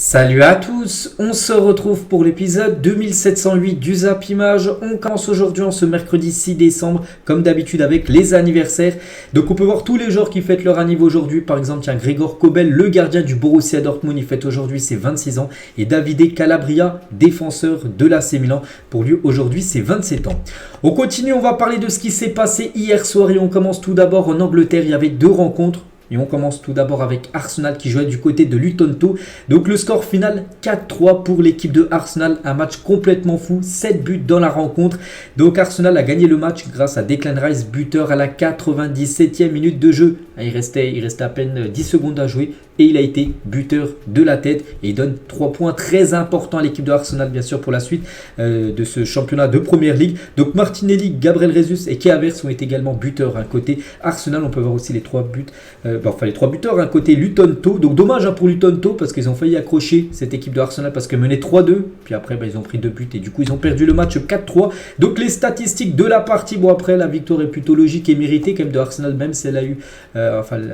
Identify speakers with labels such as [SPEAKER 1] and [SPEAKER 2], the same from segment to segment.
[SPEAKER 1] Salut à tous, on se retrouve pour l'épisode 2708 du Zap Image. On commence aujourd'hui en ce mercredi 6 décembre, comme d'habitude avec les anniversaires. Donc on peut voir tous les joueurs qui fêtent leur anniversaire aujourd'hui. Par exemple, tiens, Gregor Kobel, le gardien du Borussia Dortmund, il fête aujourd'hui ses 26 ans. Et Davide Calabria, défenseur de l'AC Milan, pour lui aujourd'hui c'est 27 ans. On continue, on va parler de ce qui s'est passé hier soir et on commence tout d'abord en Angleterre. Il y avait deux rencontres. Et on commence tout d'abord avec Arsenal qui jouait du côté de Luton Town. Donc le score final 4-3 pour l'équipe de Arsenal. Un match complètement fou, 7 buts dans la rencontre. Donc Arsenal a gagné le match grâce à Declan Rice, buteur à la 97e minute de jeu. Il restait à peine 10 secondes à jouer. Et il a été buteur de la tête et il donne 3 points très importants à l'équipe de Arsenal bien sûr pour la suite de ce championnat de Première Ligue. Donc Martinelli, Gabriel Jesus et Kai Havertz ont été également buteurs côté Arsenal. On peut voir aussi les 3 buts, les 3 buteurs côté Luton Town. Donc dommage pour Luton Town parce qu'ils ont failli accrocher cette équipe de Arsenal parce qu'elle menait 3-2. Puis après ils ont pris 2 buts et du coup ils ont perdu le match 4-3. Donc les statistiques de la partie, bon après la victoire est plutôt logique et méritée quand même de Arsenal même si elle a eu, elle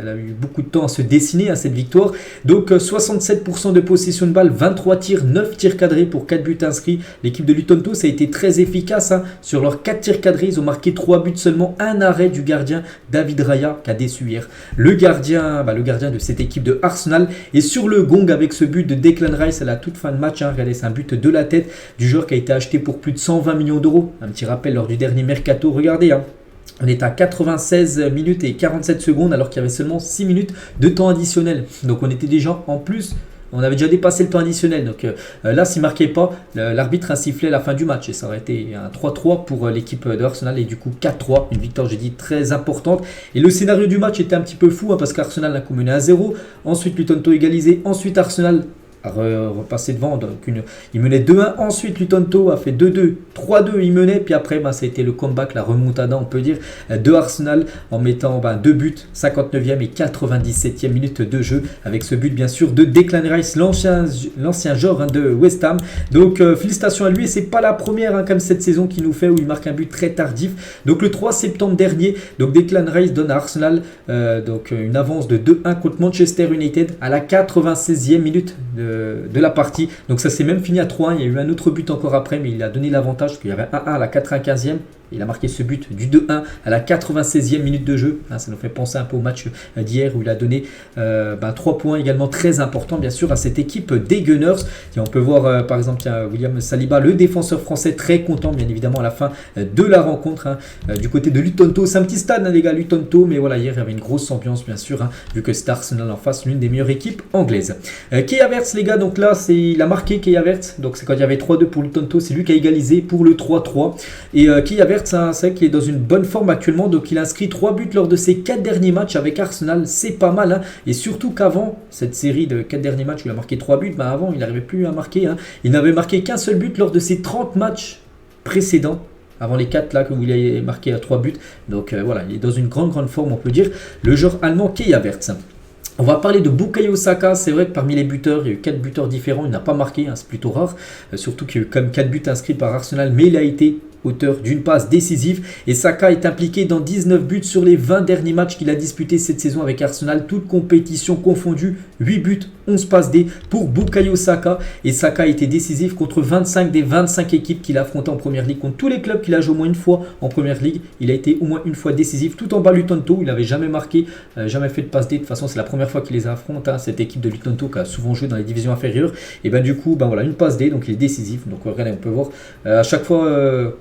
[SPEAKER 1] a eu beaucoup de temps à se dessiner à cette victoire. Donc 67% de possession de balle, 23 tirs, 9 tirs cadrés pour 4 buts inscrits. L'équipe de Luton Town ça a été très efficace. Sur leurs 4 tirs cadrés, ils ont marqué 3 buts seulement. Un arrêt du gardien David Raya qui a déçu hier. Le gardien de cette équipe de Arsenal. Et sur le gong avec ce but de Declan Rice à la toute fin de match. Regardez, c'est un but de la tête du joueur qui a été acheté pour plus de 120 millions d'euros. Un petit rappel lors du dernier mercato. Regardez, on est à 96 minutes et 47 secondes alors qu'il y avait seulement 6 minutes de temps additionnel. Donc on était déjà en plus, on avait déjà dépassé le temps additionnel. Donc là, s'il ne marquait pas, l'arbitre a sifflé à la fin du match. Et ça aurait été un 3-3 pour l'équipe de Arsenal. Et du coup 4-3, une victoire, j'ai dit, très importante. Et le scénario du match était un petit peu fou parce qu'Arsenal a mené à 0. Ensuite, Luton Town égalisé. Ensuite, Arsenal repassé devant, donc il menait 2-1, ensuite Luton Town a fait 2-2, 3-2 il menait, puis après ça a été le comeback, la remontada on peut dire, de Arsenal en mettant 2 buts, 59e et 97e minute de jeu, avec ce but bien sûr de Declan Rice, l'ancien joueur de West Ham. Donc félicitations à lui, et c'est pas la première comme cette saison qu'il nous fait où il marque un but très tardif. Donc le 3 septembre dernier, donc Declan Rice donne à Arsenal une avance de 2-1 contre Manchester United à la 96e minute de la partie. Donc ça s'est même fini à 3-1. Il y a eu un autre but encore après, mais il a donné l'avantage parce qu'il y avait 1-1 à la 95e. Il a marqué ce but du 2-1 à la 96e minute de jeu. Ça nous fait penser un peu au match d'hier où il a donné 3 points également très importants bien sûr à cette équipe des Gunners. Et on peut voir par exemple William Saliba, le défenseur français, très content bien évidemment à la fin de la rencontre du côté de Luton Town. C'est un petit stade les gars, Luton Town, mais voilà, hier il y avait une grosse ambiance bien sûr vu que c'est Arsenal en face, l'une des meilleures équipes anglaises. Kai Havertz les gars, donc là il a marqué Kai Havertz, donc c'est quand il y avait 3-2 pour Luton Town, c'est lui qui a égalisé pour le 3-3. Et Kai Havertz, c'est vrai qu'il est dans une bonne forme actuellement, donc il a inscrit 3 buts lors de ses 4 derniers matchs avec Arsenal, c'est pas mal et surtout qu'avant cette série de 4 derniers matchs où il a marqué 3 buts, avant il n'arrivait plus à marquer, il n'avait marqué qu'un seul but lors de ses 30 matchs précédents. Avant les 4 là où il a marqué 3 buts, donc voilà, il est dans une grande forme on peut dire, le joueur allemand Kai Havertz. On va parler de Bukayo Saka. C'est vrai que parmi les buteurs, il y a eu 4 buteurs différents, il n'a pas marqué, c'est plutôt rare, surtout qu'il y a eu comme 4 buts inscrits par Arsenal, mais il a été auteur d'une passe décisive et Saka est impliqué dans 19 buts sur les 20 derniers matchs qu'il a disputés cette saison avec Arsenal, toutes compétitions confondues, 8 buts, 11 passes D pour Bukayo Saka, et Saka a été décisif contre 25 des 25 équipes qu'il a affrontées en Première Ligue, contre tous les clubs qu'il a joué au moins une fois en Première Ligue, il a été au moins une fois décisif, tout en bas Luton Town, il n'avait jamais marqué, jamais fait de passe D, de toute façon c'est la première fois qu'il les affronte, cette équipe de Luton Town qui a souvent joué dans les divisions inférieures, et du coup voilà, une passe D, donc il est décisif, donc regardez, on peut voir à chaque fois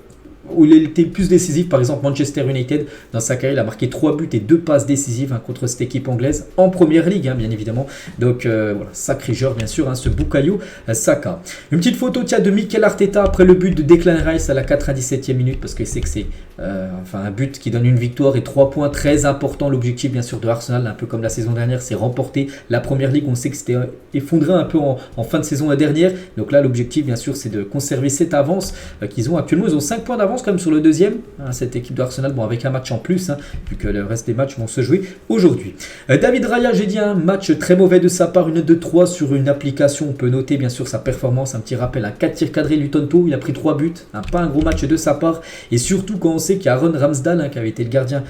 [SPEAKER 1] où il était plus décisif, par exemple Manchester United, dans sa carrière il a marqué 3 buts et 2 passes décisives contre cette équipe anglaise en Première Ligue bien évidemment, donc voilà, sacré joueur bien sûr ce Bukayo Saka. Une petite photo de Mikel Arteta après le but de Declan Rice à la 97e minute, parce qu'il sait que c'est un but qui donne une victoire et 3 points très importants. L'objectif bien sûr de Arsenal, un peu comme la saison dernière, c'est remporter la Première Ligue. On sait que c'était effondré un peu en fin de saison dernière, donc là l'objectif bien sûr c'est de conserver cette avance qu'ils ont actuellement. Ils ont 5 points d'avance d'avance quand même sur le deuxième, hein, cette équipe d'Arsenal, bon avec un match en plus, hein, vu que le reste des matchs vont se jouer aujourd'hui. David Raya, j'ai dit un match très mauvais de sa part, une 2-3 sur une application, on peut noter bien sûr sa performance, un petit rappel, un 4 tirs cadrés Luton Town, il a pris 3 buts, hein, pas un gros match de sa part, et surtout quand on sait qu'il y a Aaron Ramsdale, hein, qui avait été le gardien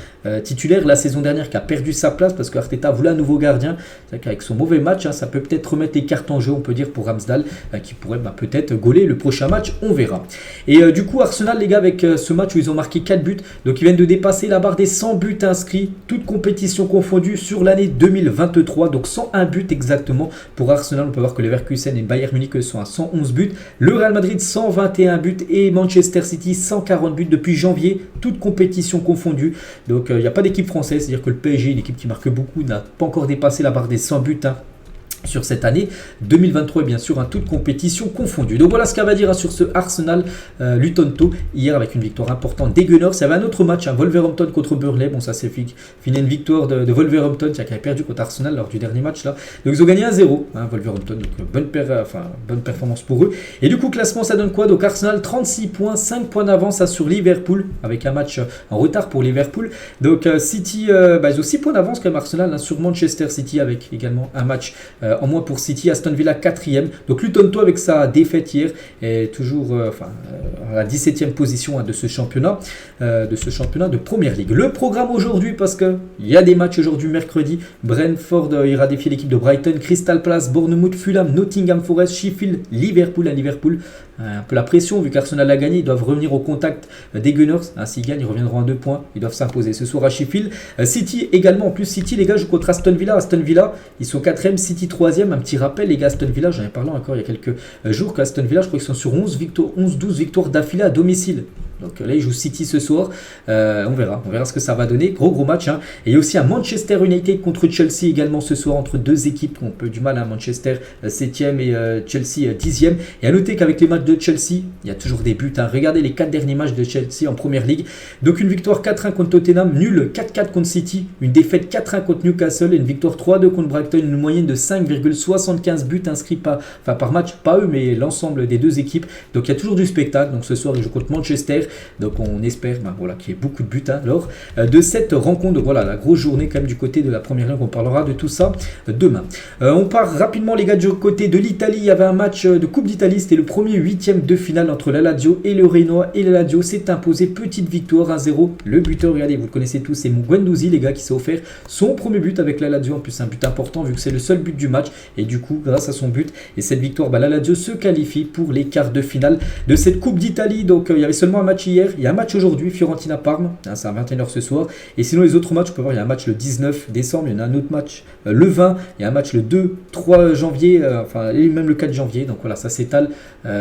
[SPEAKER 1] titulaire la saison dernière, qui a perdu sa place parce que Arteta voulait un nouveau gardien. C'est vrai qu'avec son mauvais match, hein, ça peut peut-être remettre les cartes en jeu, on peut dire, pour Ramsdale, qui pourrait peut-être gauler le prochain match, on verra. Et du coup, Arsenal, les gars, avec ce match où ils ont marqué 4 buts, donc ils viennent de dépasser la barre des 100 buts inscrits, toutes compétitions confondues sur l'année 2023, donc 101 buts exactement pour Arsenal. On peut voir que Leverkusen et Bayern Munich sont à 111 buts, le Real Madrid 121 buts et Manchester City 140 buts depuis janvier, toutes compétitions confondues. Donc il n'y a pas d'équipe française, c'est-à-dire que le PSG, l'équipe qui marque beaucoup, n'a pas encore dépassé la barre des 100 buts, hein, sur cette année 2023, bien sûr, hein, toute compétition confondue. Donc voilà ce qu'elle va dire, hein, sur ce Arsenal Luton Town hier avec une victoire importante des Gunners. Il y avait un autre match, hein, Wolverhampton contre Burnley. Bon, ça c'est fini une victoire de Wolverhampton qui avait perdu contre Arsenal lors du dernier match là. Donc ils ont gagné 1-0, hein, Wolverhampton. Donc bonne performance pour eux. Et du coup, classement, ça donne quoi? Donc Arsenal 36 points, 5 points d'avance sur Liverpool avec un match en retard pour Liverpool. Donc City, ils ont 6 points d'avance comme Arsenal, hein, sur Manchester City avec également un match en moins pour City. Aston Villa 4e. Donc Luton Town avec sa défaite hier est toujours à la 17e position, hein, de ce championnat de Première Ligue. Le programme aujourd'hui, parce qu'il y a des matchs aujourd'hui mercredi. Brentford ira défier l'équipe de Brighton, Crystal Palace, Bournemouth, Fulham, Nottingham Forest, Sheffield, Liverpool. À Liverpool, un peu la pression vu qu'Arsenal a gagné, ils doivent revenir au contact des Gunners, hein, s'ils gagnent ils reviendront à 2 points, ils doivent s'imposer ce soir à Sheffield. City également, en plus City les gars joue contre Aston Villa, ils sont 4e, City 3e, un petit rappel les gars, Aston Villa, j'en ai parlé encore il y a quelques jours qu'Aston Villa, je crois qu'ils sont sur 11-12 victoires d'affilée à domicile. Donc là, ils jouent City ce soir. On verra ce que ça va donner. Gros match, hein. Et il y a aussi un Manchester United contre Chelsea également ce soir, entre deux équipes qui ont un peu du mal, hein, Manchester 7e et Chelsea 10e. Et à noter qu'avec les matchs de Chelsea, il y a toujours des buts, hein. Regardez les 4 derniers matchs de Chelsea en Première Ligue. Donc une victoire 4-1 contre Tottenham, nul 4-4 contre City, une défaite 4-1 contre Newcastle et une victoire 3-2 contre Brighton, une moyenne de 5,75 buts inscrits par match, pas eux mais l'ensemble des deux équipes. Donc il y a toujours du spectacle. Donc ce soir, ils jouent contre Manchester. Donc on espère qu'il y ait beaucoup de buts, hein, lors de cette rencontre. Donc voilà, la grosse journée quand même du côté de la Première Ligue. On parlera de tout ça demain. On part rapidement les gars du côté de l'Italie. Il y avait un match de Coupe d'Italie. C'était le premier 8e de finale entre la Lazio et le Genoa. Et la Lazio s'est imposé, petite victoire 1-0. Le buteur, regardez, vous le connaissez tous, c'est Guendouzi les gars, qui s'est offert son premier but avec la Lazio. En plus un but important vu que c'est le seul but du match. Et du coup, grâce à son but et cette victoire, la Lazio se qualifie pour les quarts de finale de cette Coupe d'Italie. Donc il y avait seulement un match hier, il y a un match aujourd'hui, Fiorentina-Parme, hein, c'est à 21h ce soir. Et sinon les autres matchs, on peut voir, il y a un match le 19 décembre, il y en a un autre match le 20, il y a un match le 2-3 janvier, et même le 4 janvier. Donc voilà, ça s'étale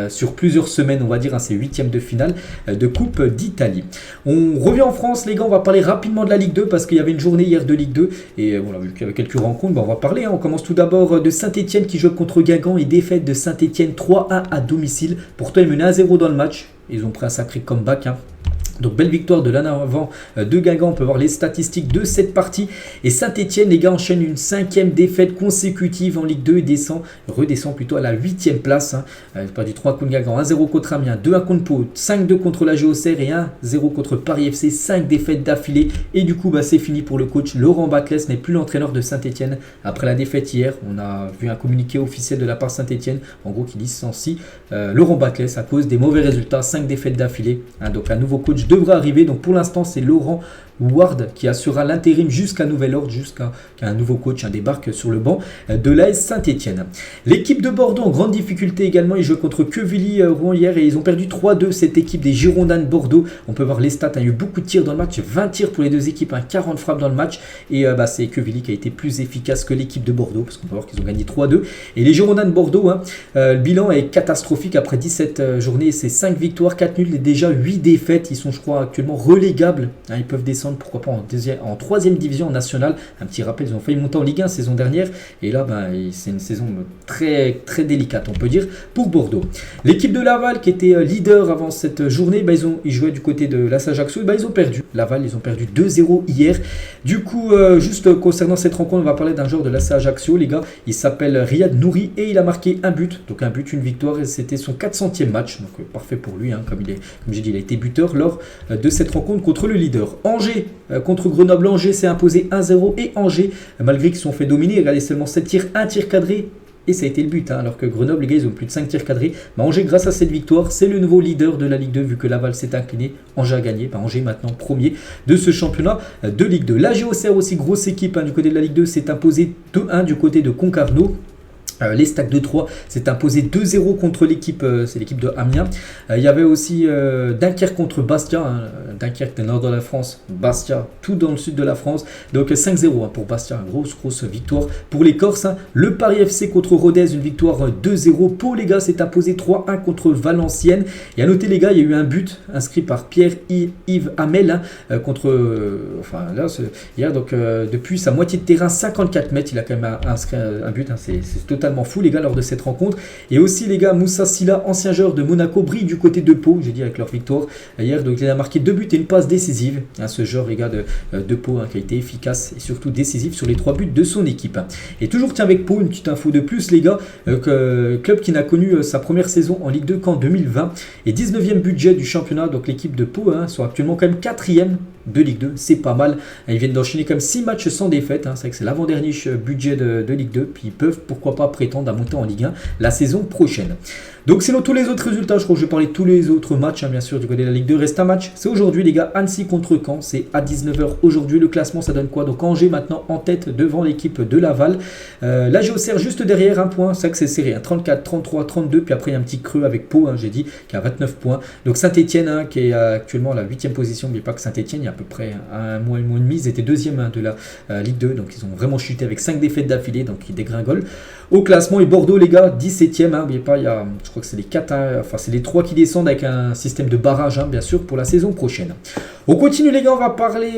[SPEAKER 1] sur plusieurs semaines, on va dire, hein, c'est 8e de finale de Coupe d'Italie. On revient en France les gars, on va parler rapidement de la Ligue 2 parce qu'il y avait une journée hier de Ligue 2 et voilà, vu qu'il y avait quelques rencontres, on va parler, hein. On commence tout d'abord de Saint-Etienne qui joue contre Guingamp et défaite de Saint-Etienne 3-1 à domicile. Pourtant ils menaient 1-0 dans le match, ils ont pris un sacré comeback, hein. Donc belle victoire de l'an avant de Guingamp. On peut voir les statistiques de cette partie. Et Saint-Etienne les gars enchaîne une 5e défaite consécutive en Ligue 2 et redescend plutôt à la 8e place, hein. Perdu 3 contre Guingamp, 1-0 contre Amiens, 2-1 contre Pau, 5-2 contre la Géocère et 1-0 contre Paris FC. 5 défaites d'affilée. Et du coup c'est fini pour le coach. Laurent Batles n'est plus l'entraîneur de Saint-Etienne après la défaite hier. On a vu un communiqué officiel de la part de Saint-Etienne en gros qui licencie Laurent Batles à cause des mauvais résultats. 5 défaites d'affilée, hein. Donc un nouveau coach devrait arriver. Donc pour l'instant c'est Laurent Ward qui assurera l'intérim jusqu'à nouvel ordre, jusqu'à qu'un nouveau coach débarque sur le banc de l'AS Saint-Etienne. L'équipe de Bordeaux en grande difficulté également, ils jouent contre Quevilly-Rouen hier et ils ont perdu 3-2, cette équipe des Girondins de Bordeaux. On peut voir les stats, il y a eu beaucoup de tirs dans le match, 20 tirs pour les deux équipes, 40 frappes dans le match et c'est Quevilly qui a été plus efficace que l'équipe de Bordeaux parce qu'on peut voir qu'ils ont gagné 3-2. Et les Girondins de Bordeaux, le bilan est catastrophique après 17 journées, c'est 5 victoires, 4 nuls et déjà 8 défaites. Ils sont je crois actuellement relégables, ils peuvent descendre descendre, pourquoi pas en troisième division nationale. Un petit rappel, ils ont failli monter en Ligue 1 saison dernière, et là c'est une saison très, très délicate, on peut dire, pour Bordeaux. L'équipe de Laval, qui était leader avant cette journée, ils jouaient du côté de l'AS Ajaccio, et ils ont perdu. Laval, ils ont perdu 2-0 hier. Du coup, juste concernant cette rencontre, on va parler d'un joueur de l'AS Ajaccio, les gars. Il s'appelle Riyad Nouri et il a marqué un but. Donc un but, une victoire, et c'était son 400e match. Donc parfait pour lui, hein, comme j'ai dit, il a été buteur lors de cette rencontre contre le leader. Angers contre Grenoble. Angers s'est imposé 1-0 et Angers, malgré qu'ils se sont fait dominer, regardez, seulement 7 tirs, 1 tir cadré. Et ça a été le but, hein, alors que Grenoble, les gars, ils ont plus de 5 tirs cadrés. Angers, grâce à cette victoire, c'est le nouveau leader de la Ligue 2, vu que Laval s'est incliné. Angers a gagné. Angers maintenant premier de ce championnat de Ligue 2. La Géocère aussi, grosse équipe, hein, du côté de la Ligue 2, s'est imposée 2-1 du côté de Concarneau. Les Stacks de 3 s'est imposé 2-0 contre l'équipe, c'est l'équipe de Amiens. Il y avait aussi Dunkerque contre Bastia, hein, Dunkerque dans le nord de la France, Bastia tout dans le sud de la France. Donc 5-0 hein, pour Bastia, une grosse victoire pour les Corses. Hein. Le Paris FC contre Rodez, une victoire 2-0. Pau, les gars, s'est imposé 3-1 contre Valenciennes. Et à noter, les gars, il y a eu un but inscrit par Pierre-Yves Hamel hein, contre, hier, donc depuis sa moitié de terrain, 54 mètres, il a quand même inscrit un but, hein, c'est totalement fou, les gars, lors de cette rencontre. Et aussi, les gars, Moussa Silla, ancien joueur de Monaco, brille du côté de Pau, j'ai dit, avec leur victoire hier. Donc il a marqué 2 buts et une passe décisive, hein, ce joueur, les gars, de Pau, hein, qui a été efficace et surtout décisif sur les 3 buts de son équipe. Et toujours, tiens, avec Pau, une petite info de plus, les gars, club qui n'a connu sa première saison en Ligue 2 qu'en 2020 et 19e budget du championnat. Donc l'équipe de Pau hein, sont actuellement quand même 4e de Ligue 2, c'est pas mal. Ils viennent d'enchaîner comme 6 matchs sans défaite, hein. C'est vrai que c'est l'avant-dernier budget de Ligue 2, puis ils peuvent pourquoi pas prétendre à monter en Ligue 1 la saison prochaine. Donc sinon tous les autres résultats, je crois que je vais parler de tous les autres matchs, hein, bien sûr, du côté de la Ligue 2. Reste un match, c'est aujourd'hui les gars, Annecy contre Caen, c'est à 19h aujourd'hui. Le classement ça donne quoi? Donc Angers maintenant en tête devant l'équipe de Laval. La Géocère juste derrière, un point, c'est vrai que c'est serré, hein, 34, 33, 32, puis après il y a un petit creux avec Pau, hein, j'ai dit, qui a 29 points. Donc Saint-Etienne hein, qui est actuellement à la 8e position, mais pas que Saint-Etienne, il y a à peu près un mois et demi, ils étaient 2e hein, de la Ligue 2, donc ils ont vraiment chuté avec 5 défaites d'affilée, donc ils dégringolent au classement. Et Bordeaux les gars, 17e, hein, n'oubliez pas, il y a, je crois que c'est les 4, hein, enfin c'est les 3 qui descendent avec un système de barrage, hein, bien sûr, pour la saison prochaine. On continue les gars, on va parler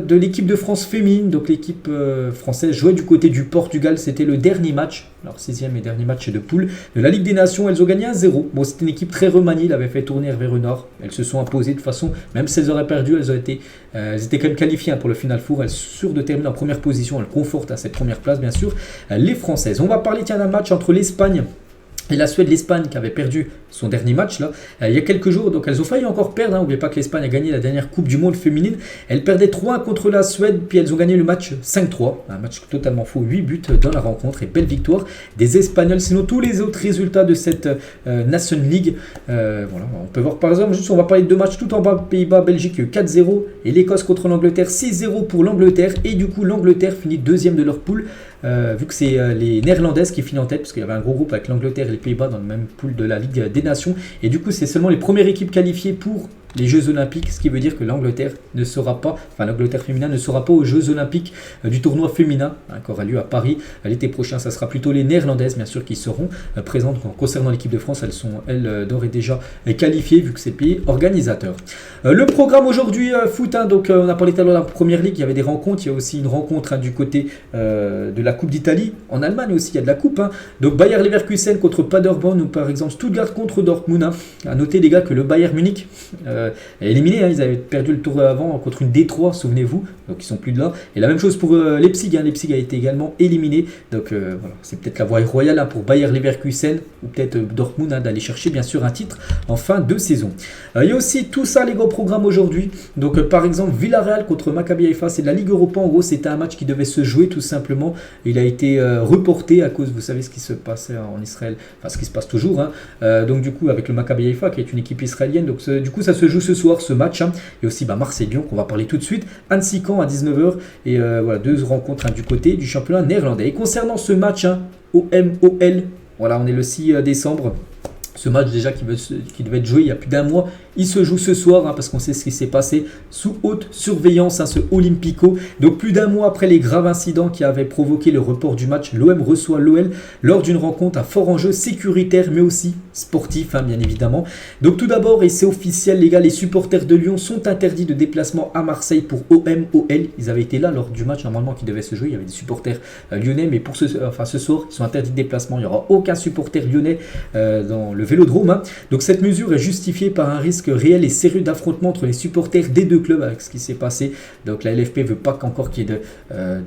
[SPEAKER 1] de l'équipe de France féminine. Donc l'équipe française jouait du côté du Portugal, c'était le dernier match, leur 6e et dernier match de poule de la Ligue des Nations. Elles ont gagné 1-0. Bon, c'était une équipe très remaniée, il avait fait tourner Hervé Renard. Elles se sont imposées de toute façon, même si elles auraient perdu, elles étaient quand même qualifiées hein, pour le Final Four. Elles sont sûres de terminer en première position, elles confortent à cette première place bien sûr les Françaises. On va parler tiens d'un match entre l'Espagne et la Suède. L'Espagne qui avait perdu son dernier match là, il y a quelques jours, donc elles ont failli encore perdre, hein. N'oubliez pas que l'Espagne a gagné la dernière Coupe du Monde féminine, elles perdaient 3-1 contre la Suède, puis elles ont gagné le match 5-3, un match totalement faux, 8 buts dans la rencontre et belle victoire des Espagnols. Sinon tous les autres résultats de cette Nation League, voilà, on peut voir par exemple, juste on va parler de 2 matchs tout en bas, Pays-Bas, Belgique 4-0 et l'Écosse contre l'Angleterre 6-0 pour l'Angleterre, et du coup l'Angleterre finit 2e de leur poule. Vu que c'est les Néerlandaises qui finissent en tête, parce qu'il y avait un gros groupe avec l'Angleterre et les Pays-Bas dans le même pool de la Ligue des Nations, et du coup c'est seulement les premières équipes qualifiées pour les Jeux Olympiques, ce qui veut dire que l'Angleterre ne sera pas, enfin l'Angleterre féminin ne sera pas aux Jeux Olympiques du tournoi féminin, hein, qui aura lieu à Paris l'été prochain. Ça sera plutôt les Néerlandaises bien sûr qui seront présentes. Concernant l'équipe de France, elles sont d'ores et déjà qualifiées vu que c'est le pays organisateur. Le programme aujourd'hui foot, hein, donc on a parlé tout à l'heure de la Première Ligue, il y avait des rencontres, il y a aussi une rencontre hein, du côté de la Coupe d'Italie. En Allemagne aussi il y a de la coupe, hein. Donc Bayer Leverkusen contre Paderborn ou par exemple Stuttgart contre Dortmund, hein. À noter les gars que le Bayern Munich éliminé, hein, ils avaient perdu le tour avant contre une D3, souvenez-vous, donc ils sont plus de là. Et la même chose pour Leipzig, hein, Leipzig a été également éliminé, donc voilà, c'est peut-être la voie royale hein, pour Bayer Leverkusen ou peut-être Dortmund hein, d'aller chercher bien sûr un titre en fin de saison. Il y a aussi tout ça les gros programmes aujourd'hui, donc par exemple Villarreal contre Maccabi Haïfa, c'est de la Ligue Europa. En gros c'était un match qui devait se jouer tout simplement, il a été reporté à cause, vous savez ce qui se passait en Israël, enfin ce qui se passe toujours, hein. Donc du coup avec le Maccabi Haïfa qui est une équipe israélienne, donc du coup ça se joue ce soir ce match, hein. Et aussi Marseille-Lyon qu'on va parler tout de suite, Annecy-Caen à 19h, et voilà 2 rencontres hein, du côté du championnat néerlandais. Et concernant ce match hein, OM-OL, voilà on est le 6 décembre, ce match déjà qui devait être joué il y a plus d'un mois, Il se joue ce soir, parce qu'on sait ce qui s'est passé, sous haute surveillance, ce Olympico. Donc plus d'un mois après les graves incidents qui avaient provoqué le report du match, l'OM reçoit l'OL lors d'une rencontre à fort enjeu sécuritaire, mais aussi sportif, bien évidemment. Donc tout d'abord, et c'est officiel les gars, les supporters de Lyon sont interdits de déplacement à Marseille pour OM-OL. Ils avaient été là lors du match normalement qui devait se jouer. Il y avait des supporters lyonnais, mais pour ce soir, ils sont interdits de déplacement. Il n'y aura aucun supporter lyonnais dans le Vélodrome. Donc cette mesure est justifiée par un risque réel et sérieux d'affrontement entre les supporters des deux clubs avec ce qui s'est passé. Donc la LFP veut pas qu'encore qu'il y ait de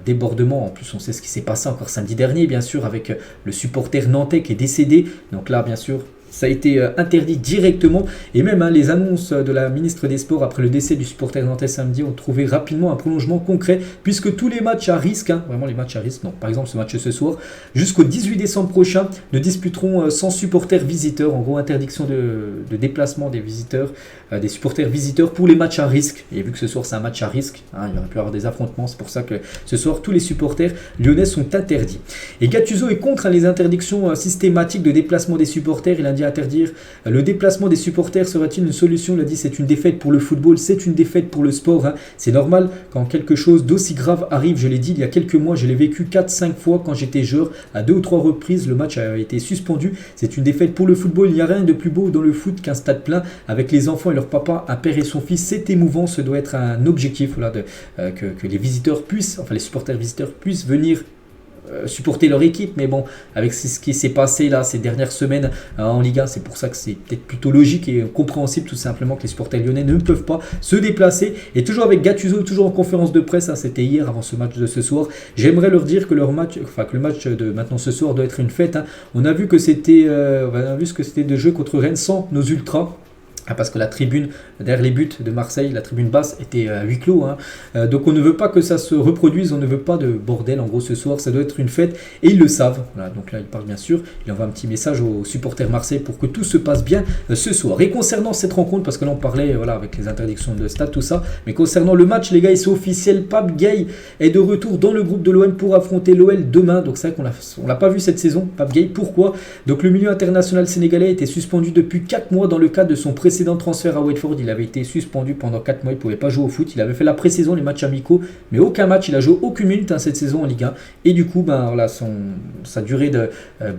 [SPEAKER 1] débordement. En plus, on sait ce qui s'est passé encore samedi dernier, bien sûr, avec le supporter nantais qui est décédé. Donc là, bien sûr, ça a été interdit directement. Et même les annonces de la ministre des Sports après le décès du supporter nantais samedi ont trouvé rapidement un prolongement concret, puisque tous les matchs à risque, vraiment les matchs à risque, donc par exemple ce match ce soir, jusqu'au 18 décembre prochain, ne disputeront sans supporters visiteurs. En gros, interdiction de déplacement des visiteurs, des supporters visiteurs pour les matchs à risque. Et vu que ce soir c'est un match à risque, il aurait pu y avoir des affrontements. C'est pour ça que ce soir tous les supporters lyonnais sont interdits. Et Gattuso est contre les interdictions systématiques de déplacement des supporters. Il a dit interdire le déplacement des supporters serait-il une solution? Il a dit c'est une défaite pour le football, c'est une défaite pour le sport. C'est normal quand quelque chose d'aussi grave arrive. Je l'ai dit il y a quelques mois, je l'ai vécu 4-5 fois quand j'étais joueur. À 2 ou 3 reprises, le match a été suspendu. C'est une défaite pour le football. Il n'y a rien de plus beau dans le foot qu'un stade plein avec les enfants et leur papa, un père et son fils. C'est émouvant, ce doit être un objectif que les visiteurs puissent, enfin les supporters visiteurs puissent venir supporter leur équipe, mais bon, avec ce qui s'est passé là ces dernières semaines en Ligue 1, c'est pour ça que c'est peut-être plutôt logique et compréhensible tout simplement que les supporters lyonnais ne peuvent pas se déplacer. Et toujours avec Gattuso, toujours en conférence de presse, c'était hier avant ce match de ce soir, j'aimerais leur dire que le match de maintenant ce soir doit être une fête. On a vu que c'était de jeu contre Rennes sans nos ultras. Parce que la tribune, derrière les buts de Marseille, la tribune basse était à huis clos. Donc on ne veut pas que ça se reproduise, on ne veut pas de bordel en gros ce soir, ça doit être une fête et ils le savent. Voilà, donc là il parle bien sûr, il envoie un petit message aux supporters Marseille pour que tout se passe bien ce soir. Et concernant cette rencontre, parce que là on parlait avec les interdictions de stade, tout ça, mais concernant le match les gars, c'est officiel, Pape Gueye est de retour dans le groupe de l'OM pour affronter l'OL demain. Donc c'est vrai qu'on l'a pas vu cette saison, Pape Gueye, pourquoi? Donc le milieu international sénégalais était suspendu depuis 4 mois dans le cadre de son précédent transfert à Watford. Il avait été suspendu pendant 4 mois, il ne pouvait pas jouer au foot. Il avait fait la pré-saison, les matchs amicaux, mais aucun match, il a joué aucune minute cette saison en Ligue 1. Et du coup, sa durée de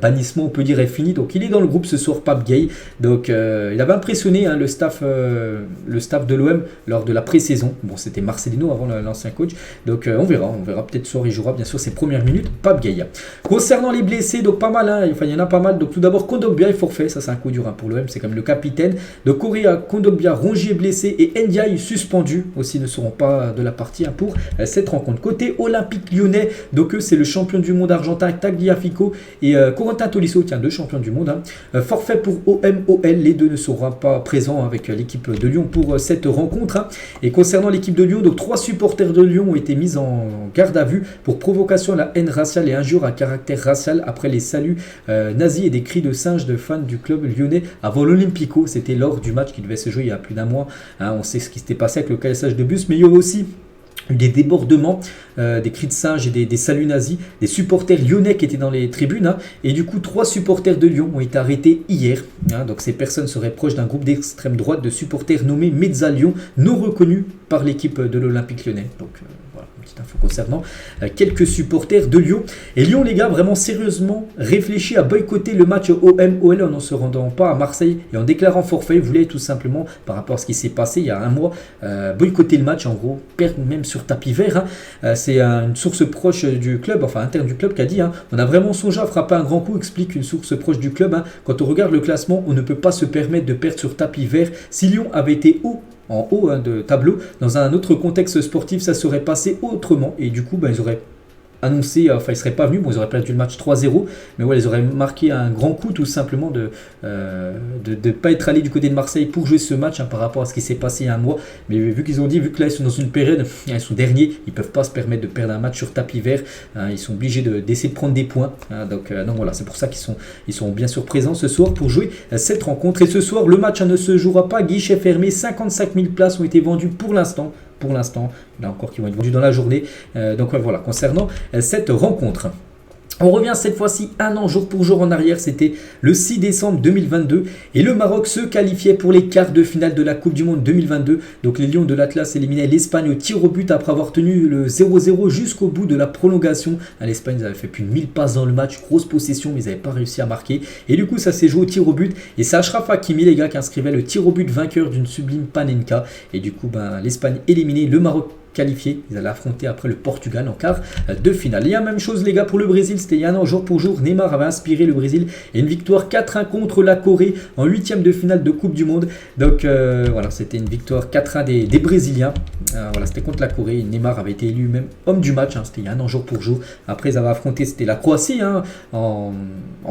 [SPEAKER 1] bannissement, on peut dire, est finie. Donc il est dans le groupe ce soir, Pape Gueye. Donc il avait impressionné le staff de l'OM lors de la pré-saison. Bon, c'était Marcelino avant l'ancien coach. Donc on verra peut-être ce soir, il jouera bien sûr ses premières minutes, Pape Gueye. Concernant les blessés, donc pas mal, il y en a pas mal. Donc tout d'abord, Kondogbia est forfait, ça c'est un coup dur pour l'OM, c'est comme le capitaine. Donc Correa, Kondogbia, Rongier blessé et Ndiaye suspendu aussi ne seront pas de la partie pour cette rencontre. Côté Olympique Lyonnais, donc eux c'est le champion du monde argentin Tagliafico et Corentin Tolisso, deux champions du monde. Forfait pour OM-OL, les deux ne seront pas présents avec l'équipe de Lyon pour cette rencontre. Et concernant l'équipe de Lyon, donc 3 supporters de Lyon ont été mis en garde à vue pour provocation à la haine raciale et injure à caractère racial après les saluts nazis et des cris de singe de fans du club lyonnais avant l'Olympico. C'était lors du match qui devait se jouer il y a plus d'un mois. On sait ce qui s'était passé avec le caissage de bus, mais il y a aussi des débordements, des cris de singe et des saluts nazis, des supporters lyonnais qui étaient dans les tribunes. Et du coup, 3 supporters de Lyon ont été arrêtés hier. Donc ces personnes seraient proches d'un groupe d'extrême droite de supporters nommé Mezza Lyon, non reconnus par l'équipe de l'Olympique Lyonnais. Donc voilà, une petite info concernant quelques supporters de Lyon. Et Lyon, les gars, vraiment sérieusement réfléchit à boycotter le match OM-OL en ne se rendant pas à Marseille et en déclarant forfait. Ils voulaient tout simplement, par rapport à ce qui s'est passé il y a un mois, boycotter le match, en gros, perdre même sur tapis vert. C'est une source proche du club, enfin interne du club, qui a dit on a vraiment songé à frapper un grand coup, explique une source proche du club. Quand on regarde le classement, on ne peut pas se permettre de perdre sur tapis vert. Si Lyon avait été en haut de tableau, dans un autre contexte sportif, ça serait passé autrement. Et du coup, ils auraient annoncé, ils ne seraient pas venus, ils auraient perdu le match 3-0, mais ils auraient marqué un grand coup tout simplement de ne pas être allés du côté de Marseille pour jouer ce match par rapport à ce qui s'est passé il y a un mois. Mais vu qu'ils ont dit, vu que là ils sont dans une période, ils sont derniers, ils ne peuvent pas se permettre de perdre un match sur tapis vert, ils sont obligés d'essayer de prendre des points. Donc voilà, c'est pour ça qu'ils sont bien sûr présents ce soir pour jouer cette rencontre. Et ce soir, le match ne se jouera pas guichet fermé, 55 000 places ont été vendues pour l'instant. Là encore qui vont être vendus dans la journée. Donc voilà, concernant cette rencontre. On revient cette fois-ci un an jour pour jour en arrière, c'était le 6 décembre 2022 et le Maroc se qualifiait pour les quarts de finale de la Coupe du Monde 2022. Donc les Lions de l'Atlas éliminaient l'Espagne au tir au but après avoir tenu le 0-0 jusqu'au bout de la prolongation. L'Espagne, ils avaient fait plus de 1000 passes dans le match, grosse possession mais ils n'avaient pas réussi à marquer. Et du coup ça s'est joué au tir au but et c'est Achraf Hakimi les gars qui inscrivait le tir au but vainqueur d'une sublime Panenka. Et du coup l'Espagne éliminée, le Maroc qualifiés. Ils allaient affronter après le Portugal en quart de finale. Il y a la même chose les gars pour le Brésil, c'était il y a un an jour pour jour. Neymar avait inspiré le Brésil et une victoire 4-1 contre la Corée en 8e de finale de Coupe du Monde. Donc voilà, c'était une victoire 4-1 des Brésiliens. Voilà, c'était contre la Corée. Neymar avait été élu même homme du match, c'était il y a un an jour pour jour. Après ils avaient affronté, c'était la Croatie en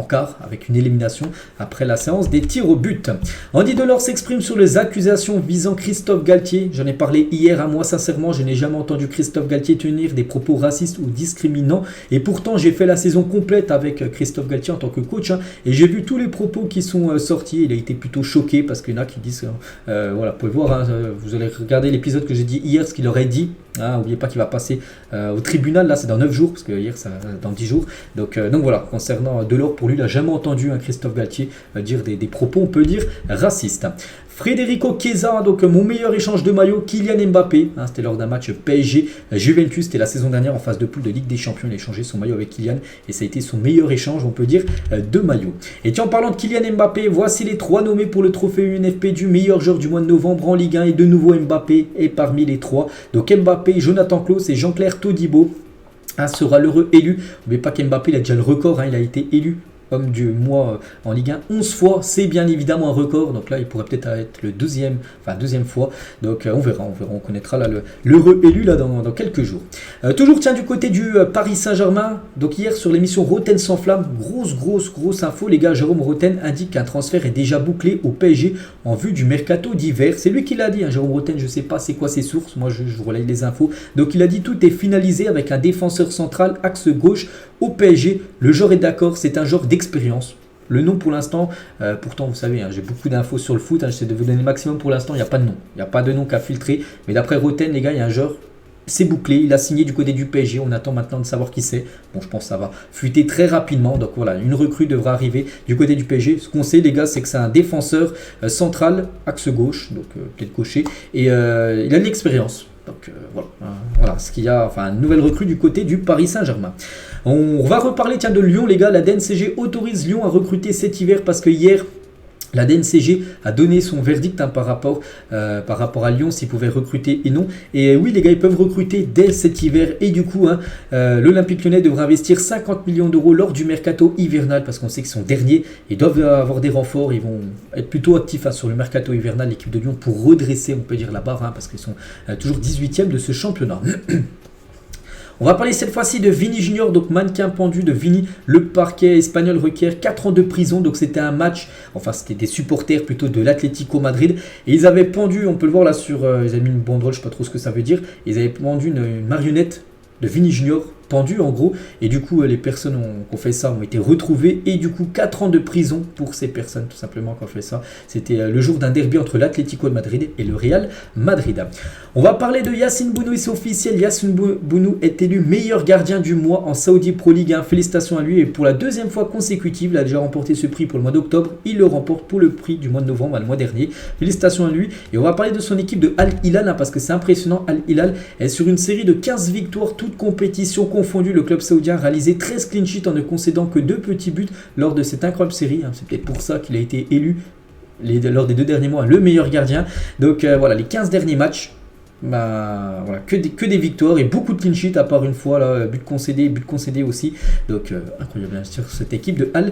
[SPEAKER 1] quart avec une élimination après la séance des tirs au but. Andy Delors s'exprime sur les accusations visant Christophe Galtier. J'en ai parlé hier, moi sincèrement je n'ai jamais entendu Christophe Galtier tenir des propos racistes ou discriminants et pourtant j'ai fait la saison complète avec Christophe Galtier en tant que coach et j'ai vu tous les propos qui sont sortis. Il a été plutôt choqué parce qu'il y en a qui disent voilà, vous pouvez voir, vous allez regarder l'épisode que j'ai dit hier, ce qu'il aurait dit. N'oubliez pas qu'il va passer au tribunal, là c'est dans 9 jours parce que hier c'est dans 10 jours. Donc voilà, concernant Delors, pour lui il n'a jamais entendu Christophe Galtier dire des propos, on peut dire racistes. Federico Chiesa, donc mon meilleur échange de maillot, Kylian Mbappé, c'était lors d'un match PSG Juventus, c'était la saison dernière en phase de poule de Ligue des Champions, il a échangé son maillot avec Kylian et ça a été son meilleur échange, on peut dire, de maillot. Et tiens, en parlant de Kylian Mbappé, voici les 3 nommés pour le trophée UNFP du meilleur joueur du mois de novembre en Ligue 1 et de nouveau Mbappé est parmi les 3. Donc Mbappé, Jonathan Klaus et Jean-Claire Todibo sera l'heureux élu. N'oubliez pas qu'Mbappé il a déjà le record, il a été élu homme du mois en Ligue 1 11 fois, c'est bien évidemment un record, donc là il pourrait peut-être être le deuxième fois, donc on verra, on connaîtra là l'heureux élu là dans quelques jours. Toujours tiens du côté du Paris Saint-Germain, donc hier sur l'émission Roten sans flamme, grosse info les gars, Jérôme Roten indique qu'un transfert est déjà bouclé au PSG en vue du mercato d'hiver, c'est lui qui l'a dit, Jérôme Roten, je sais pas c'est quoi ses sources, moi je relaye les infos, donc il a dit tout est finalisé avec un défenseur central axe gauche au PSG, le joueur est d'accord, c'est un joueur d'expérience. Le nom pour l'instant, pourtant vous savez, j'ai beaucoup d'infos sur le foot, j'essaie de vous donner le maximum pour l'instant, il n'y a pas de nom. Il n'y a pas de nom qu'à filtrer, mais d'après Roten, les gars, il y a un joueur, c'est bouclé, il a signé du côté du PSG, on attend maintenant de savoir qui c'est. Bon, je pense que ça va fuiter très rapidement, donc voilà, une recrue devra arriver du côté du PSG. Ce qu'on sait les gars, c'est que c'est un défenseur central, axe gauche, donc peut-être gaucher, et il a de l'expérience. Donc voilà ce qu'il y a, enfin une nouvelle recrue du côté du Paris Saint-Germain. On va reparler de Lyon les gars, la DNCG autorise Lyon à recruter cet hiver parce que hier la DNCG a donné son verdict par rapport à Lyon s'ils pouvaient recruter et non. Et oui les gars, ils peuvent recruter dès cet hiver et du coup l'Olympique Lyonnais devra investir 50 millions d'euros lors du mercato hivernal parce qu'on sait qu'ils sont derniers et doivent avoir des renforts. Ils vont être plutôt actifs sur le mercato hivernal, l'équipe de Lyon, pour redresser on peut dire la barre parce qu'ils sont toujours 18e de ce championnat. On va parler cette fois-ci de Vini Junior, donc mannequin pendu de Vini. Le parquet espagnol requiert 4 ans de prison. Donc c'était un match, enfin c'était des supporters plutôt de l'Atlético Madrid. Et ils avaient pendu, on peut le voir là sur, ils avaient mis une banderole, je ne sais pas trop ce que ça veut dire. Ils avaient pendu une marionnette de Vini Junior pendu en gros, et du coup les personnes qui ont fait ça ont été retrouvées et du coup 4 ans de prison pour ces personnes tout simplement qui ont fait ça. C'était le jour d'un derby entre l'Atlético de Madrid et le Real Madrid. On va parler de Yacine Bounou et c'est officiel, Yacine Bounou est élu meilleur gardien du mois en Saudi Pro League 1. Félicitations à lui et pour la deuxième fois consécutive, il a déjà remporté ce prix pour le mois d'octobre, il le remporte pour le prix du mois de novembre, le mois dernier. Félicitations à lui et on va parler de son équipe de Al Hilal parce que c'est impressionnant. Al Hilal est sur une série de 15 victoires toutes compétitions confondu, le club saoudien a réalisé 13 clean sheets en ne concédant que 2 petits buts lors de cette incroyable série. C'est peut-être pour ça qu'il a été élu lors des 2 derniers mois le meilleur gardien. Donc voilà, les 15 derniers matchs, voilà, que des victoires et beaucoup de clean sheets à part une fois là, but concédé aussi. Donc incroyable bien sûr cette équipe de Al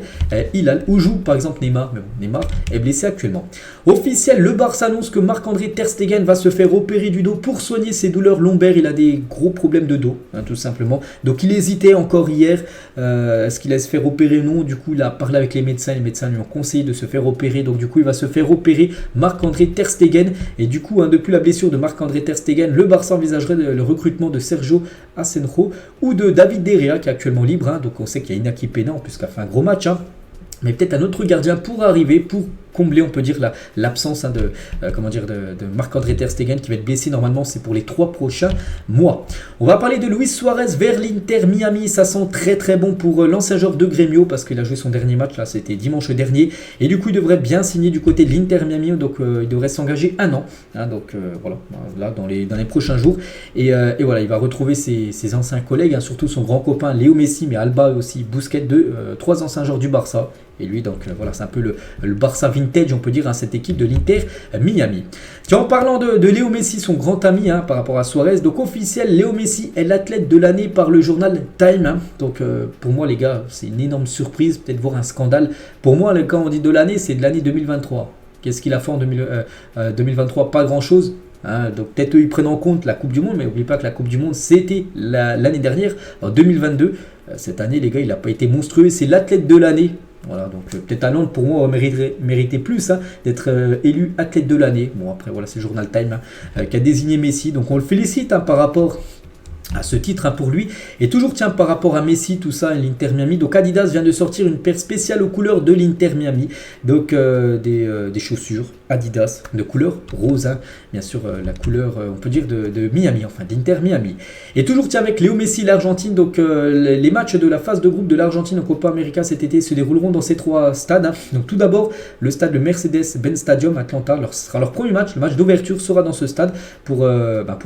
[SPEAKER 1] Hilal où joue par exemple Neymar, mais bon, Neymar est blessé actuellement. Officiel, le Barça annonce que Marc-André Ter Stegen va se faire opérer du dos pour soigner ses douleurs lombaires. Il a des gros problèmes de dos tout simplement, donc il hésitait encore hier, est-ce qu'il allait se faire opérer ou non. Du coup il a parlé avec les médecins lui ont conseillé de se faire opérer, donc du coup il va se faire opérer Marc-André Ter Stegen. Et du coup depuis la blessure de Marc-André Ter Stegen, le Barça envisagerait le recrutement de Sergio Asenjo ou de David De Gea qui est actuellement libre, donc on sait qu'il y a Inaki Peña en plus qui a fait un gros match, mais peut-être un autre gardien pour arriver pour combler, on peut dire, l'absence de Marc-André Ter Stegen qui va être blessé. Normalement, c'est pour les 3 prochains mois. On va parler de Luis Suarez vers l'Inter Miami. Ça sent très très bon pour l'ancien joueur de Grêmio parce qu'il a joué son dernier match, là c'était dimanche dernier. Et du coup, il devrait bien signer du côté de l'Inter Miami. Donc, il devrait s'engager 1 an. Hein, donc, voilà, là, dans les prochains jours. Et voilà, il va retrouver ses anciens collègues, hein, surtout son grand copain Léo Messi, mais Alba aussi, Busquets, 3 anciens joueurs du Barça. Et lui, donc voilà, c'est un peu le Barça vintage, on peut dire, hein, cette équipe de l'Inter Miami. Tiens, en parlant de Léo Messi, son grand ami, hein, par rapport à Suarez, donc officiel, Léo Messi est l'athlète de l'année par le journal Time. Hein. Donc pour moi, les gars, c'est une énorme surprise, peut-être voir un scandale. Pour moi, quand on dit de l'année, c'est de l'année 2023. Qu'est-ce qu'il a fait en 2023? Pas grand-chose. Hein, donc peut-être eux ils prennent en compte la Coupe du Monde, mais n'oubliez pas que la Coupe du Monde c'était l'année dernière, en 2022. Cette année les gars il n'a pas été monstrueux, c'est l'athlète de l'année. Voilà, donc peut-être Haaland pour moi mériterait plus hein, d'être élu athlète de l'année. Bon après voilà c'est le journal Time hein, qui a désigné Messi, donc on le félicite hein, par rapport à ce titre hein, pour lui. Et toujours tiens par rapport à Messi, tout ça, l'Inter Miami, donc Adidas vient de sortir une paire spéciale aux couleurs de l'Inter Miami, donc des chaussures Adidas de couleur rose, hein. Bien sûr la couleur on peut dire de Miami, enfin d'Inter Miami. Et toujours tiens avec Léo Messi, l'Argentine, donc les matchs de la phase de groupe de l'Argentine en Copa América cet été se dérouleront dans ces 3 stades. Hein. Donc tout d'abord le stade de Mercedes-Benz Stadium Atlanta, ce sera leur premier match, le match d'ouverture sera dans ce stade pour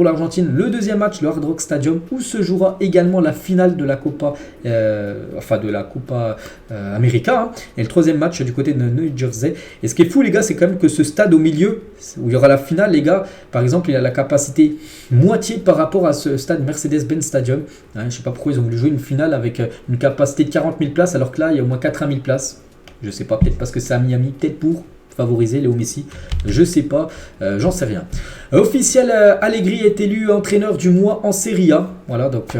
[SPEAKER 1] l'Argentine. Le deuxième match, le Hard Rock Stadium, où se jouera également la finale de la Copa América, hein. Et le troisième match du côté de New Jersey. Et ce qui est fou les gars, c'est quand même que ce stade au milieu où il y aura la finale les gars, par exemple il a la capacité moitié par rapport à ce stade Mercedes-Benz Stadium, hein. Je ne sais pas pourquoi ils ont voulu jouer une finale avec une capacité de 40 000 places alors que là il y a au moins 80 000 places. Je sais pas, peut-être parce que c'est à Miami, peut-être pour favoriser Léo Messi, je sais pas, j'en sais rien. Officiel, Allegri est élu entraîneur du mois en Serie A. Voilà, donc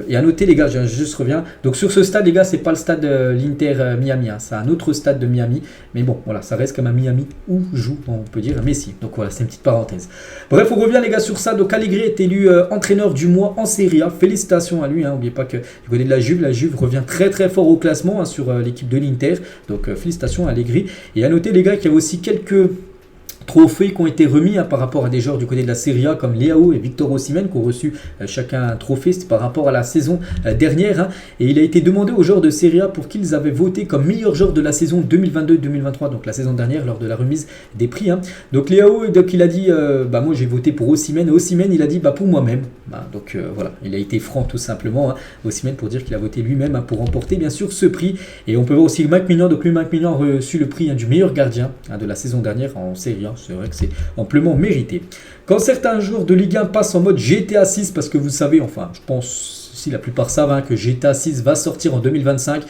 [SPEAKER 1] et à noter les gars, je juste reviens. Donc sur ce stade les gars, c'est pas le stade de l'Inter Miami, hein, c'est un autre stade de Miami, mais bon voilà, ça reste comme à Miami où joue, on peut dire Messi. Donc voilà, c'est une petite parenthèse. Bref, on revient les gars sur ça. Donc Allegri est élu entraîneur du mois en Serie A. Félicitations à lui. Hein, n'oubliez pas que du côté de la Juve revient très très fort au classement hein, sur l'équipe de l'Inter. Donc félicitations à Allegri. Et à noter les gars qu'il y a aussi quelques trophées qui ont été remis hein, par rapport à des joueurs du côté de la Serie A comme Leao et Victor Osimhen qui ont reçu chacun un trophée. C'était par rapport à la saison dernière hein, et il a été demandé aux joueurs de Serie A pour qu'ils avaient voté comme meilleur joueur de la saison 2022-2023, donc la saison dernière lors de la remise des prix hein. Donc Leao donc, il a dit moi j'ai voté pour Osimhen, et Osimhen il a dit pour moi-même. Donc voilà, il a été franc tout simplement hein, Osimhen, pour dire qu'il a voté lui-même hein, pour remporter bien sûr ce prix. Et on peut voir aussi Mike Mignon, donc lui Mike Mignon a reçu le prix hein, du meilleur gardien hein, de la saison dernière en Serie A. C'est vrai que c'est amplement mérité. Quand certains joueurs de Ligue 1 passent en mode GTA 6, parce que vous savez, enfin je pense si la plupart savent hein, que GTA 6 va sortir en 2025.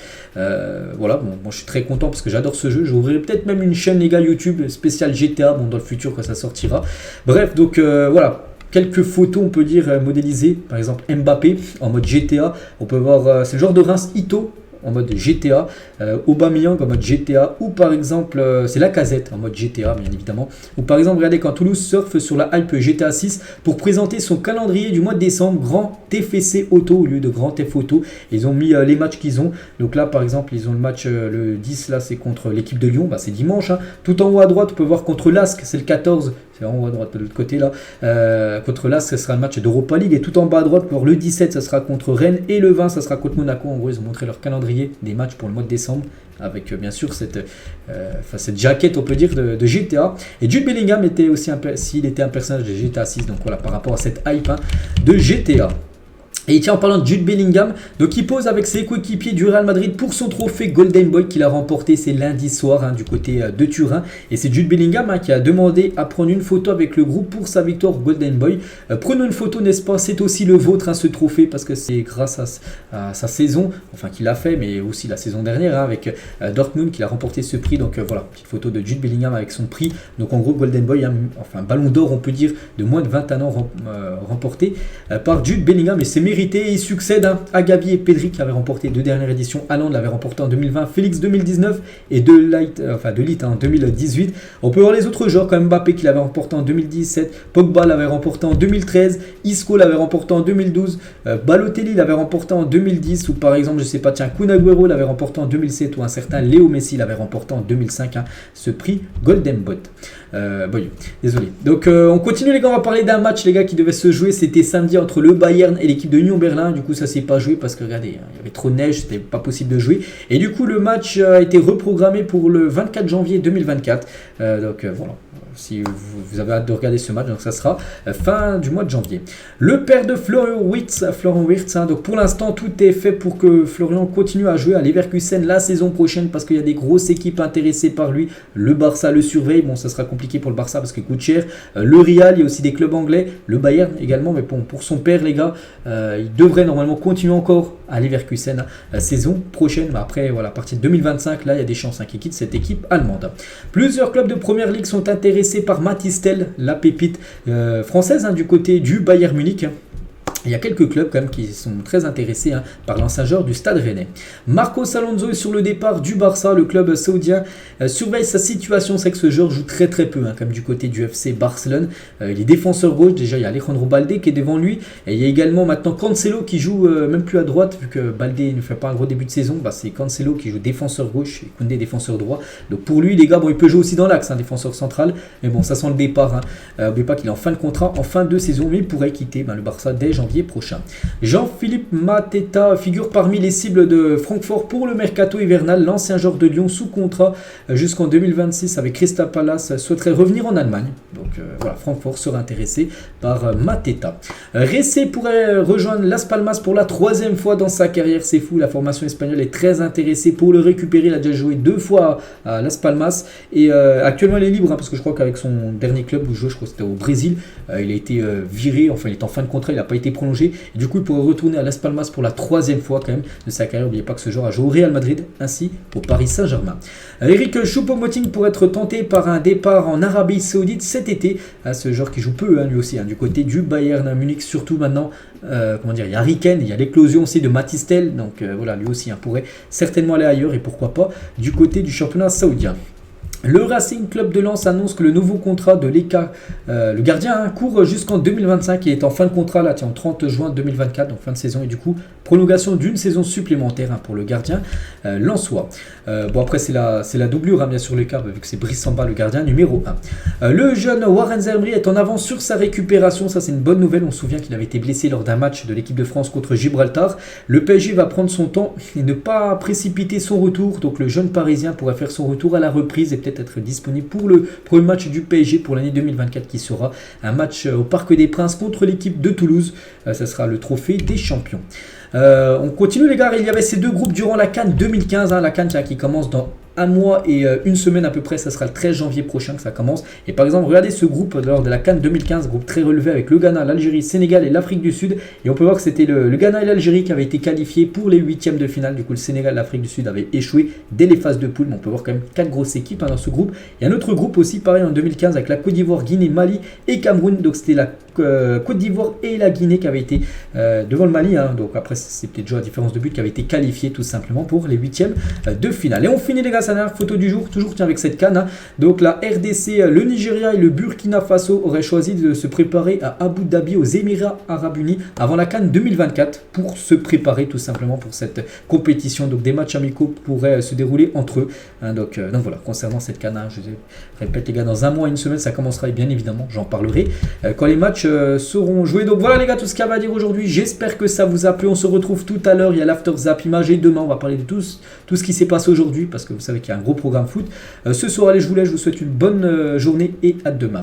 [SPEAKER 1] Voilà, bon, moi je suis très content parce que j'adore ce jeu. J'ouvrirai peut-être même une chaîne les gars YouTube spéciale GTA dans le futur quand ça sortira. Bref, donc voilà. Quelques photos, on peut dire, modélisées. Par exemple, Mbappé en mode GTA. On peut voir, c'est le genre de Reims Ito en mode GTA, Aubameyang en mode GTA, ou par exemple, c'est Lacazette en mode GTA, bien évidemment. Ou par exemple, regardez quand Toulouse surfe sur la hype GTA 6 pour présenter son calendrier du mois de décembre, grand TFC Auto au lieu de grand F Auto. Ils ont mis les matchs qu'ils ont. Donc là, par exemple, ils ont le match le 10, là, c'est contre l'équipe de Lyon, c'est dimanche. Hein. Tout en haut à droite, on peut voir contre l'Asc, c'est le 14. C'est en haut à droite de l'autre côté là. Contre l'Asc, ce sera le match d'Europa League. Et tout en bas à droite, pour le 17, ça sera contre Rennes. Et le 20, ça sera contre Monaco. En gros, ils ont montré leur calendrier des matchs pour le mois de décembre. Avec bien sûr cette jaquette, on peut dire, de GTA. Et Jude Bellingham était aussi s'il était un personnage de GTA 6. Donc voilà, par rapport à cette hype hein, de GTA. Et tiens, en parlant de Jude Bellingham, donc il pose avec ses coéquipiers du Real Madrid pour son trophée Golden Boy qu'il a remporté, c'est lundi soir hein, du côté de Turin. Et c'est Jude Bellingham hein, qui a demandé à prendre une photo avec le groupe pour sa victoire Golden Boy. Prenons une photo, n'est-ce pas? C'est aussi le vôtre hein, ce trophée, parce que c'est grâce à sa saison, enfin qu'il a fait, mais aussi la saison dernière hein, avec Dortmund qu'il a remporté ce prix. Donc voilà, petite photo de Jude Bellingham avec son prix. Donc en gros Golden Boy, hein, enfin ballon d'or on peut dire, de moins de 21 ans remporté par Jude Bellingham. Et c'est mérité mérité. Il succède à Gavi et Pedri qui avaient remporté 2 dernières éditions. Haaland l'avait remporté en 2020, Félix 2019 et De Ligt en 2018. On peut voir les autres joueurs comme Mbappé qui l'avait remporté en 2017, Pogba l'avait remporté en 2013, Isco l'avait remporté en 2012, Balotelli l'avait remporté en 2010 ou par exemple, je sais pas, tiens, Kun Agüero l'avait remporté en 2007 ou un certain Léo Messi l'avait remporté en 2005, ce prix Golden Boot. Bon, désolé. Donc on continue les gars, on va parler d'un match les gars qui devait se jouer, c'était samedi entre le Bayern et l'équipe de Union Berlin. Du coup ça s'est pas joué parce que regardez, il y avait trop de neige, c'était pas possible de jouer. Et du coup le match a été reprogrammé pour le 24 janvier 2024. Donc voilà. Si vous avez hâte de regarder ce match, donc ça sera fin du mois de janvier. Le père de Florian Wirtz, donc pour l'instant tout est fait pour que Florian continue à jouer à Leverkusen la saison prochaine parce qu'il y a des grosses équipes intéressées par lui. Le Barça le surveille, bon ça sera compliqué pour le Barça parce qu'il coûte cher. Le Real, il y a aussi des clubs anglais, le Bayern également, mais bon, pour son père les gars, il devrait normalement continuer encore à Leverkusen saison prochaine, mais après voilà, à partir de 2025 là il y a des chances qu'il quitte cette équipe allemande. Plusieurs clubs de première ligue sont intéressés par Mathys Tel, la pépite française du côté du Bayern Munich. Il y a quelques clubs quand même qui sont très intéressés par l'ancien joueur du Stade Rennais. Marcos Alonso est sur le départ du Barça. Le club saoudien surveille sa situation. C'est que ce joueur joue très très peu, comme du côté du FC Barcelone. Il est défenseur gauche. Déjà, il y a Alejandro Balde qui est devant lui. Et il y a également maintenant Cancelo qui joue même plus à droite, vu que Balde ne fait pas un gros début de saison. C'est Cancelo qui joue défenseur gauche et Koundé défenseur droit. Donc pour lui, les gars, bon, il peut jouer aussi dans l'axe, défenseur central. Mais bon, ça sent le départ. N'oubliez pas qu'il est en fin de contrat, en fin de saison, mais il pourrait quitter le Barça dès janvier prochain. Jean-Philippe Mateta figure parmi les cibles de Francfort pour le mercato hivernal. L'ancien joueur de Lyon sous contrat jusqu'en 2026 avec Crystal Palace souhaiterait revenir en Allemagne. Donc voilà, Francfort sera intéressé par Mateta. Ressé pourrait rejoindre Las Palmas pour la 3e fois dans sa carrière. C'est fou, la formation espagnole est très intéressée pour le récupérer. Il a déjà joué 2 fois à Las Palmas et actuellement il est libre parce que je crois qu'avec son dernier club où il jouait, je crois que c'était au Brésil, il a été viré, enfin il est en fin de contrat, il n'a pas été prolongé. Et du coup, il pourrait retourner à Las Palmas pour la 3e fois quand même de sa carrière. N'oubliez pas que ce joueur a joué au Real Madrid ainsi au Paris Saint-Germain. Eric Choupo-Moting pourrait être tenté par un départ en Arabie Saoudite cet été. Ce joueur qui joue peu lui aussi du côté du Bayern Munich, surtout maintenant. Il y a Harry Kane, il y a l'éclosion aussi de Mathys Tel. Donc voilà, lui aussi pourrait certainement aller ailleurs et pourquoi pas du côté du championnat saoudien. Le Racing Club de Lens annonce que le nouveau contrat de Leka, le gardien, court jusqu'en 2025. Il est en fin de contrat là, en 30 juin 2024, donc fin de saison. Et du coup, prolongation d'une saison supplémentaire pour le gardien lensois. Bon après, c'est la doublure, bien sûr, Leka, vu que c'est Brice Samba, le gardien numéro 1. Le jeune Warren Zaïre est en avance sur sa récupération. Ça, c'est une bonne nouvelle. On se souvient qu'il avait été blessé lors d'un match de l'équipe de France contre Gibraltar. Le PSG va prendre son temps et ne pas précipiter son retour. Donc le jeune Parisien pourrait faire son retour à la reprise et peut-être être disponible pour le premier match du PSG pour l'année 2024 qui sera un match au Parc des Princes contre l'équipe de Toulouse. Ça sera le trophée des champions. On continue les gars, il y avait ces 2 groupes durant la CAN 2015, la CAN qui commence dans un mois et une semaine à peu près, ça sera le 13 janvier prochain que ça commence. Et par exemple, regardez ce groupe lors de la CAN 2015, groupe très relevé avec le Ghana, l'Algérie, le Sénégal et l'Afrique du Sud. Et on peut voir que c'était le Ghana et l'Algérie qui avaient été qualifiés pour les 8e de finale. Du coup, le Sénégal et l'Afrique du Sud avaient échoué dès les phases de poule. Mais on peut voir quand même 4 grosses équipes dans ce groupe. Il y a un autre groupe aussi, pareil en 2015, avec la Côte d'Ivoire, Guinée, Mali et Cameroun. Donc c'était la Côte d'Ivoire et la Guinée qui avaient été devant le Mali. Donc après, c'est peut-être déjà la différence de but qui avait été qualifiée tout simplement pour les 8e de finale. Et on finit les gars, sa dernière photo du jour, toujours avec cette CAN. Donc la RDC, le Nigeria et le Burkina Faso auraient choisi de se préparer à Abu Dhabi aux Émirats Arabes Unis avant la CAN 2024 pour se préparer tout simplement pour cette compétition. Donc des matchs amicaux pourraient se dérouler entre eux. Donc voilà, concernant cette CAN, je répète les gars, dans un mois, une semaine, ça commencera et bien évidemment, j'en parlerai quand les matchs seront joués. Donc voilà les gars, tout ce qu'il y a à dire aujourd'hui. J'espère que ça vous a plu. On se retrouve tout à l'heure. Il y a l'After Zap Image et demain, on va parler de tout ce qui s'est passé aujourd'hui parce que vous savez qu'il y a un gros programme foot. Ce soir, allez, je vous laisse. Je vous souhaite une bonne journée et à demain.